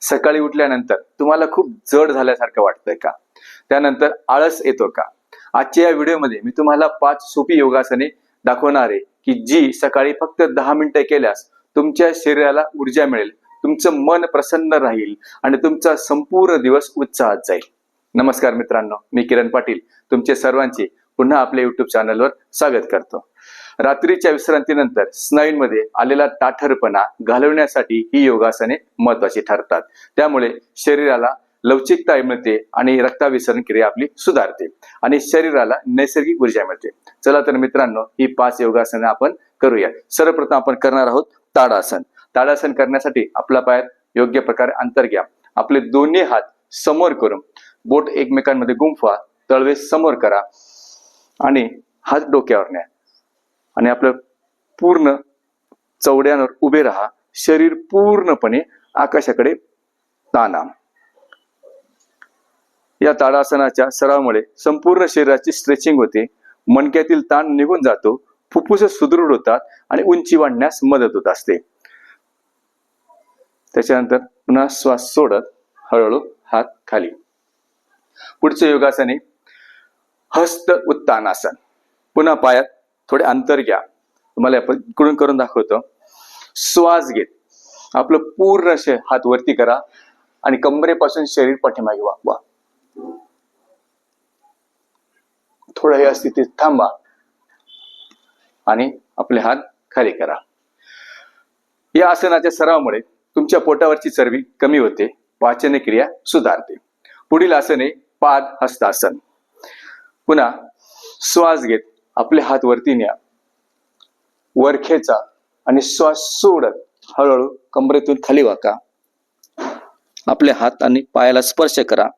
सकाळी उठल्यानंतर तुम्हाला खूप जड झाल्यासारखं वाटतंय का? त्यानंतर आळस येतो का? आजच्या या व्हिडिओमध्ये मी तुम्हाला 5 सोपी योगासने दाखवणार आहे की जी सकाळी फक्त 10 मिनिटं केल्यास तुमच्या शरीराला ऊर्जा मिळेल, तुमचं मन प्रसन्न राहील आणि तुमचा संपूर्ण दिवस उत्साहात जाईल. नमस्कार मित्रांनो, मी किरण पाटील तुमचे सर्वांचे पुन्हा आपल्या YouTube चॅनलवर स्वागत करतो. रात्रीच्या विश्रांतीनंतर स्नायूंमध्ये आलेला ताठरपणा घालवण्यासाठी ही योगासने महत्त्वाची ठरतात. त्यामुळे शरीराला लवचिकता मिळते आणि रक्ताभिसरण क्रिया आपली सुधारते आणि शरीराला नैसर्गिक ऊर्जा मिळते. चला तर मित्रांनो, ही 5 योगासने आपण करूया. सर्वप्रथम आपण करणार आहोत ताडासन. ताडासन करण्यासाठी आपला पाय योग्य प्रकारे अंतर घ्या. आपले दोन्ही हात समोर करून बोट एकमेकांमध्ये गुंफवा, तळवे समोर करा आणि हात डोक्यावर न्या आणि आपलं पूर्ण चवड्यांवर उभे राहा. शरीर पूर्णपणे आकाशाकडे ताणा. या ताडासनाच्या सरावामुळे संपूर्ण शरीराची स्ट्रेचिंग होते, मणक्यातील ताण निघून जातो, फुफ्फुस सुदृढ होतात आणि उंची वाढण्यास मदत होत असते. त्याच्यानंतर पुन्हा श्वास सोडत हळूहळू हात खाली. पुढचे योगासने हस्त उत्तानासन. पुन्हा पायात थोडे अंतर घ्या. तुम्हाला आपण इकडून करून दाखवतो. श्वास घेत आपलं पूर्ण हात वरती करा आणि कंबरेपासून शरीर पाठीमागे वाकवा. थोडं या स्थितीत थांबा आणि आपले हात खाली करा. या आसनाच्या सरावामुळे तुमच्या पोटावरची चरबी कमी होते, पाचन क्रिया सुधारते. पुढील आसने पाद हस्तासन. पुन्हा श्वास घेत आपले हात वरती न्या, वर खेचा आणि श्वास सोडत हळूहळू कंबरेतून खाली वाका. आपले हात आणि पायाला स्पर्श करा.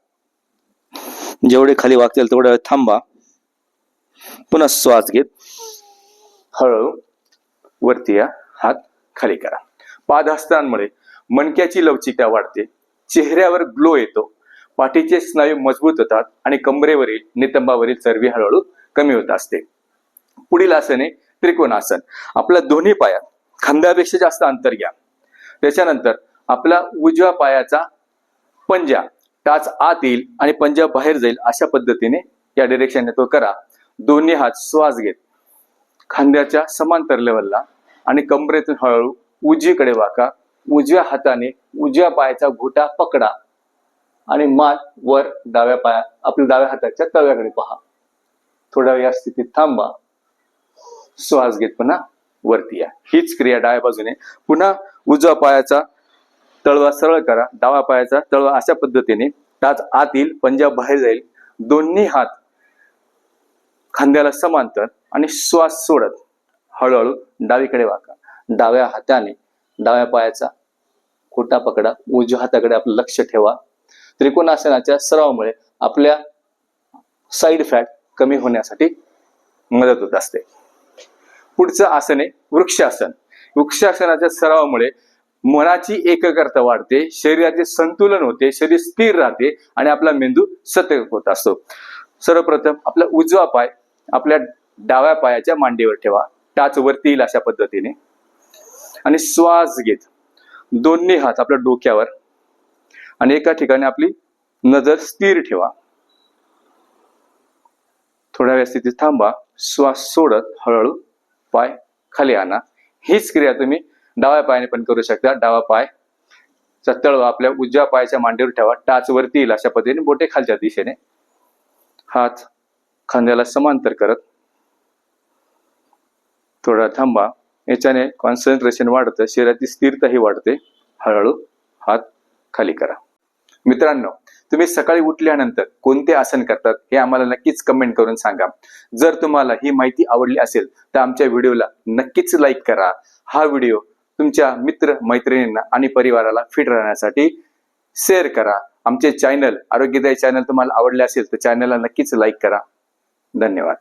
जेवढे खाली वाकतील तेवढे थांबा. पुन्हा श्वास घेत हळूहळू वरती या, हात खाली करा. पादहस्तांमुळे मणक्याची लवचिकता वाढते, चेहऱ्यावर ग्लो येतो, पाठीचे स्नायू मजबूत होतात आणि कंबरेवरील नितंबावरील चरबी हळूहळू कमी होत असते. पुढील आसने त्रिकोणासन. आपल्या दोन्ही पायात खांद्यापेक्षा जास्त अंतर घ्या. त्याच्यानंतर आपला उजव्या पायाचा पंजा टाच आत येईल आणि पंजा बाहेर जाईल, अशा पद्धतीने या डिरेक्शनने तो करा. दोन्ही हात श्वास घेत खांद्याच्या समांतर लेवलला आणि कंबरेतून हळूहळू उजवीकडे वाका. उजव्या हाताने उजव्या पायाचा घोटा पकडा आणि मान वर डाव्या पाया आपल्या डाव्या हाताच्या तळव्याकडे पहा. थोड्या वेळ या स्थितीत थांबा. श्वास घेत पुन्हा वरती या. हीच क्रिया डाव्या बाजूने. पुन्हा उजव्या पायाचा तळवा सरळ करा, डाव्या पायाचा तळवा अशा पद्धतीने टाच आत येईल, पंजाब बाहेर जाईल. दोन्ही हात खांद्याला समांतर आणि श्वास सोडत हळूहळू डावीकडे वाका. डाव्या हाताने डाव्या पायाचा खोटा पकडा, उजव्या हाताकडे आपलं लक्ष ठेवा. त्रिकोणासनाच्या सरावामुळे आपल्या साईड फॅट कमी होण्यासाठी मदत होत असते. पुढचं आसन आहे वृक्षासन. वृक्षासनाच्या सरावामुळे मनाची एकाग्रता वाढते, शरीराचे संतुलन होते, शरीर स्थिर राहते आणि आपला मेंदू सतर्क होत असतो. सर्वप्रथम आपला उजवा पाय आपल्या डाव्या पायाच्या मांडीवर ठेवा, टाच वरती येईल अशा पद्धतीने आणि श्वास घेत दोन्ही हात आपल्या डोक्यावर आणि एका ठिकाणी आपली नजर स्थिर ठेवा. थोड्या वेळ स्थितीत थांबा. श्वास सोडत हळूहळू पाय खाली आणा. हीच क्रिया तुम्ही डाव्या पायाने पण करू शकता. डावा पायचा तळवा आपल्या उजव्या पायाच्या मांडीवर ठेवा, टाच वरती येईल अशा पद्धतीने, बोटे खालच्या दिशेने, हात खांद्याला समांतर करत थोडा थांबा. याच्याने कॉन्सन्ट्रेशन वाढतं, शरीराची स्थिरताही वाढते. हळूहळू हात खाली करा. मित्रांनो, तुम्ही सकाळी उठल्यानंतर कोणते आसन करतात हे आम्हाला नक्कीच कमेंट करून सांगा. जर तुम्हाला ही माहिती आवडली असेल तर आमच्या व्हिडिओला नक्कीच लाईक करा. हा व्हिडिओ तुमच्या मित्र मैत्रिणींना आणि परिवाराला फिट राहण्यासाठी शेअर करा. आमचे चॅनल आरोग्यदायी चॅनल तुम्हाला आवडले असेल तर चॅनलला नक्कीच लाईक करा. धन्यवाद.